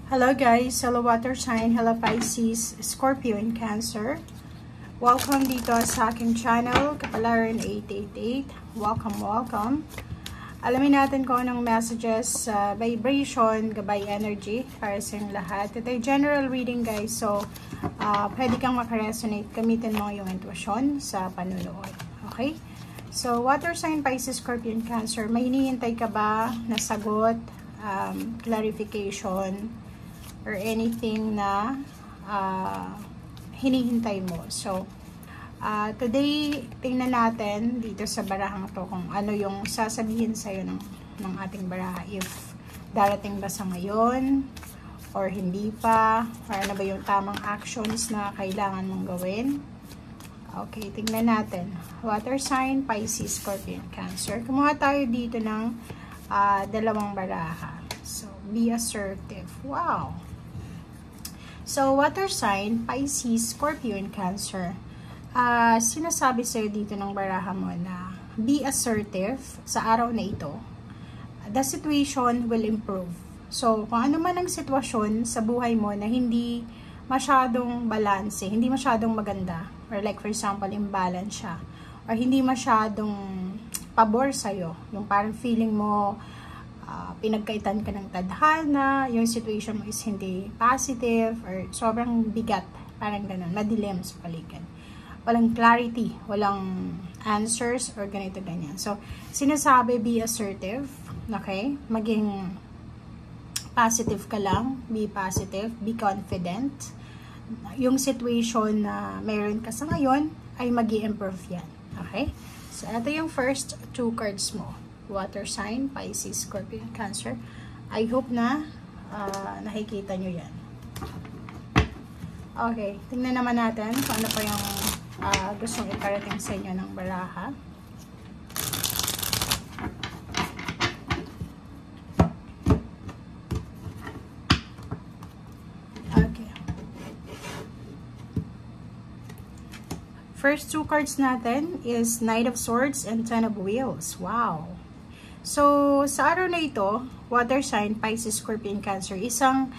Hello guys, hello water sign, hello Pisces, Scorpio and Cancer. Welcome dito sa aking channel, Kapalaran 888. Welcome. Alamin natin kung anong messages, vibration, gabay energy para sa inyong lahat. Ito ay general reading guys, so pwede kang makaresonate, gamitin mo yung intuition sa panunood. Okay? So water sign, Pisces, Scorpio and Cancer, may hinihintay ka ba na sagot, clarification, or anything na hinihintay mo? So, today, tingnan natin dito sa barahang to kung ano yung sasabihin sa'yo ng ating baraha. If darating ba sa ngayon, or hindi pa, or ano ba yung tamang actions na kailangan mong gawin. Okay, tingnan natin. Water sign, Pisces, Scorpio, Cancer. Kumuha tayo dito ng dalawang baraha. So, be assertive. Wow! So, water sign, Pisces, Scorpio, and Cancer. Sinasabi sa'yo dito ng baraha mo na be assertive sa araw na ito. The situation will improve. So, kung ano man ang sitwasyon sa buhay mo na hindi masyadong balanse, hindi masyadong maganda, or like for example, imbalance siya, or hindi masyadong pabor sa'yo, yung parang feeling mo, pinagkaitan ka ng tadhana, yung situation mo is hindi positive, or sobrang bigat, parang ganun, madilim sa paligid. Walang clarity, walang answers, or ganito, ganyan. So, sinasabi, be assertive, okay? Maging positive ka lang, be positive, be confident. Yung situation na mayroon ka sa ngayon, ay mag-i-improve yan, okay? So, ito yung first two cards mo. Water sign, Pisces, Scorpio, Cancer. I hope na nakikita nyo yan. Okay, tingnan naman natin kung ano pa yung gustong iparating sa inyo ng baraha. Okay. First two cards natin is Knight of Swords and Ten of Wheels. Wow! So, sa araw na ito, water sign, Pisces, Scorpio, Cancer, isang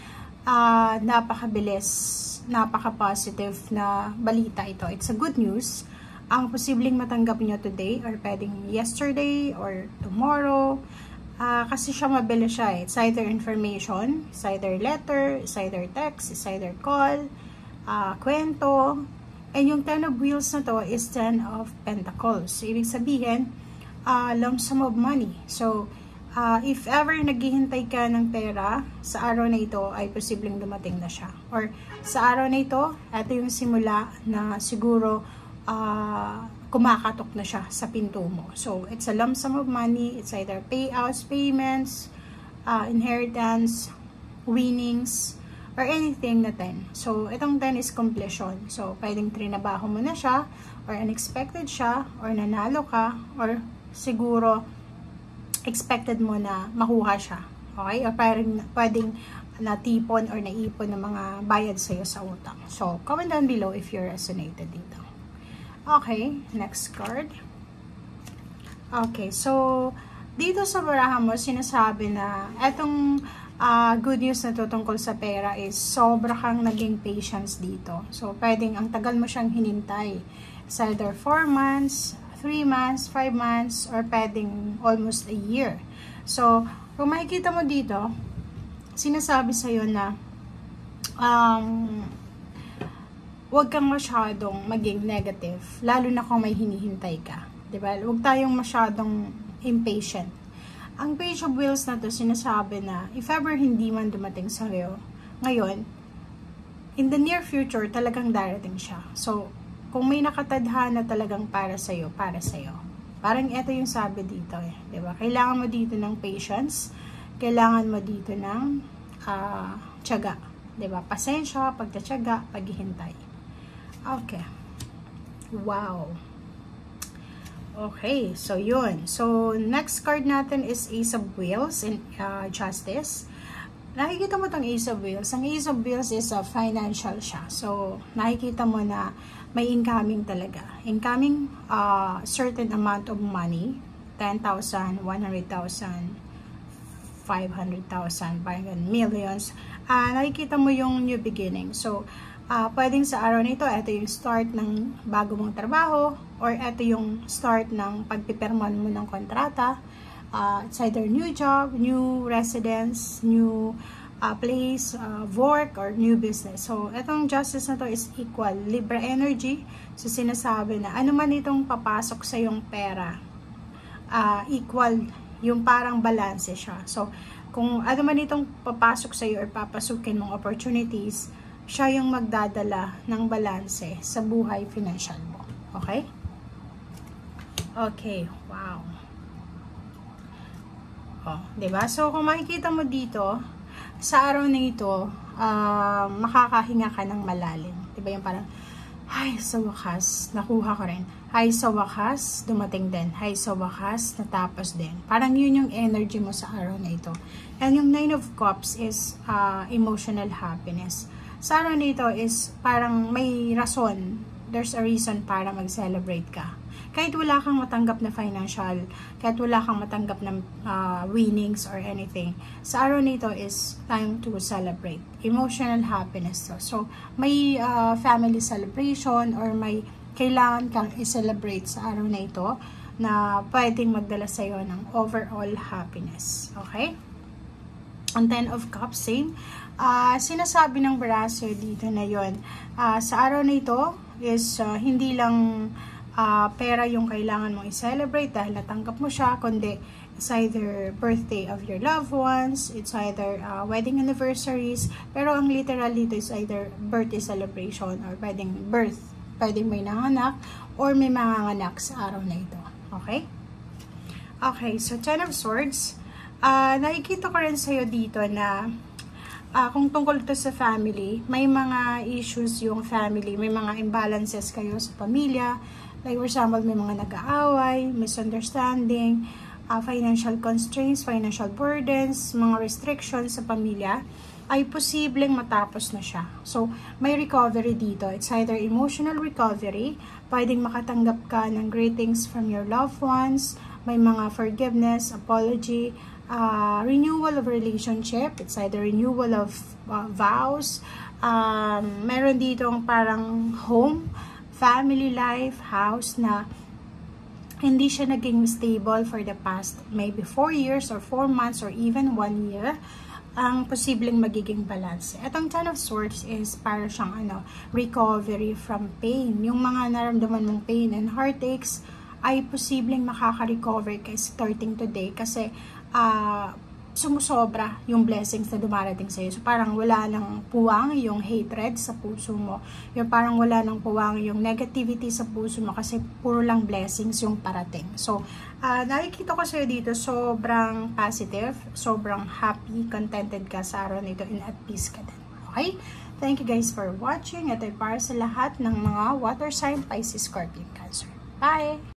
napakabilis, napaka-positive na balita ito. It's a good news. Ang posibleng matanggap nyo today, or pwedeng yesterday, or tomorrow, kasi siya mabilis siya. It's either information, it's either letter, it's either text, it's either call, kwento, and yung Ten of Wheels na to is Ten of Pentacles. So, ibig sabihin, lump sum of money. So, if ever naghihintay ka ng pera, sa araw na ito ay posibleng dumating na siya. Or sa araw na ito, ito yung simula na siguro kumakatok na siya sa pinto mo. So, it's a lump sum of money. It's either payouts, payments, inheritance, winnings, or anything na 10. So, itong 10 is completion. So, pwedeng trinabaho mo na siya, or unexpected siya, or nanalo ka, or siguro expected mo na makuha siya. Okay? O pwedeng natipon or naipon ng mga bayad sa'yo sa utang. So, comment down below if you resonated dito. Okay, next card. Okay, so dito sa baraha mo, sinasabi na etong good news na tungkol sa pera is sobra kang naging patience dito. So, pwedeng ang tagal mo siyang hinintay. It's either 4 months, 3 months, 5 months, or pwedeng almost a year. So, kung makikita mo dito, sinasabi sa'yo na huwag kang masyadong maging negative, lalo na kung may hinihintay ka. Diba? Huwag tayong masyadong impatient. Ang Page of Wheels na to, sinasabi na if ever hindi man dumating sa'yo ngayon, in the near future, talagang darating siya. So, kung may nakatadhana talagang para sa'yo, para sa'yo. Parang ito yung sabi dito eh. Diba? Kailangan mo dito ng patience. Kailangan mo dito ng tiyaga. Diba? Pasensya, pagtatyaga, paghihintay. Okay. Wow. Okay. So, yun. So, next card natin is Ace of Wheels and Justice. Nakikita mo itong Ace of Wheels. Ang Ace of Wheels is financial siya. So, nakikita mo na may incoming talaga. Incoming certain amount of money, 10,000, 100,000, 500,000, parang millions. Nakikita mo yung new beginning. So, pwedeng sa araw nito, ito yung start ng bago mong trabaho, or ito yung start ng pagpipirman mo ng kontrata. It's either new job, new residence, new place, work, or new business. So, itong justice na to is equal, Libra energy. So, sinasabi na, ano man itong papasok sa yung pera, equal, yung parang balance siya. So, kung ano man itong papasok sa iyo or papasukin mong opportunities, siya yung magdadala ng balanse sa buhay financial mo. Okay? Okay, wow. Diba? So, kung makikita mo dito, sa araw na ito, makakahinga ka ng malalim. Diba yung parang, ay, sa wakas, nakuha ko rin. Ay, sa wakas, dumating din. Ay, sa wakas, natapos din. Parang yun yung energy mo sa araw na ito. And yung 9 of Cups is emotional happiness. Sa araw na ito is parang may rason. There's a reason para mag-celebrate ka. Kahit wala kang matanggap na financial, kahit wala kang matanggap na winnings or anything, sa araw nito is time to celebrate. Emotional happiness. So may family celebration or may kailangan kang i-celebrate sa araw na ito na pwedeng magdala sa'yo ng overall happiness. Okay? Ang 10 of Cups, same. Sinasabi ng Braso dito na yon. Sa araw na ito is hindi lang pera yung kailangan mong i-celebrate dahil natanggap mo siya, kundi it's either birthday of your loved ones, it's either wedding anniversaries, pero ang literal dito is either birthday celebration or pwedeng birth, pwedeng may nanganak or may manganganak sa araw na ito. Okay? Okay, so 10 of Swords, nakikita ko rin sa'yo dito na kung tungkol ito sa family, may mga issues yung family, may mga imbalances kayo sa pamilya. Like for example, may mga nag-aaway, misunderstanding, financial constraints, financial burdens, mga restrictions sa pamilya, ay posibleng matapos na siya. So, may recovery dito. It's either emotional recovery, pwedeng makatanggap ka ng greetings from your loved ones, may mga forgiveness, apology, renewal of relationship, it's either renewal of vows, meron ditong parang home, family life, house na hindi siya naging stable for the past maybe 4 years or 4 months or even 1 year, ang posibleng magiging balance. Itong 10 of Swords is para siyang recovery from pain. Yung mga naramdaman mong pain and heartaches ay posibleng makaka-recover kay starting today kasi sumusobra yung blessings na dumarating sa iyo. So, parang wala nang puwang yung hatred sa puso mo. Yung parang wala nang puwang yung negativity sa puso mo kasi puro lang blessings yung parating. So, nakikita ko sa iyo dito, sobrang positive, sobrang happy, contented ka sa araw nito, and at peace ka din. Okay? Thank you guys for watching. Ito ay para sa lahat ng mga water sign, Pisces, Scorpio, Cancer. Bye!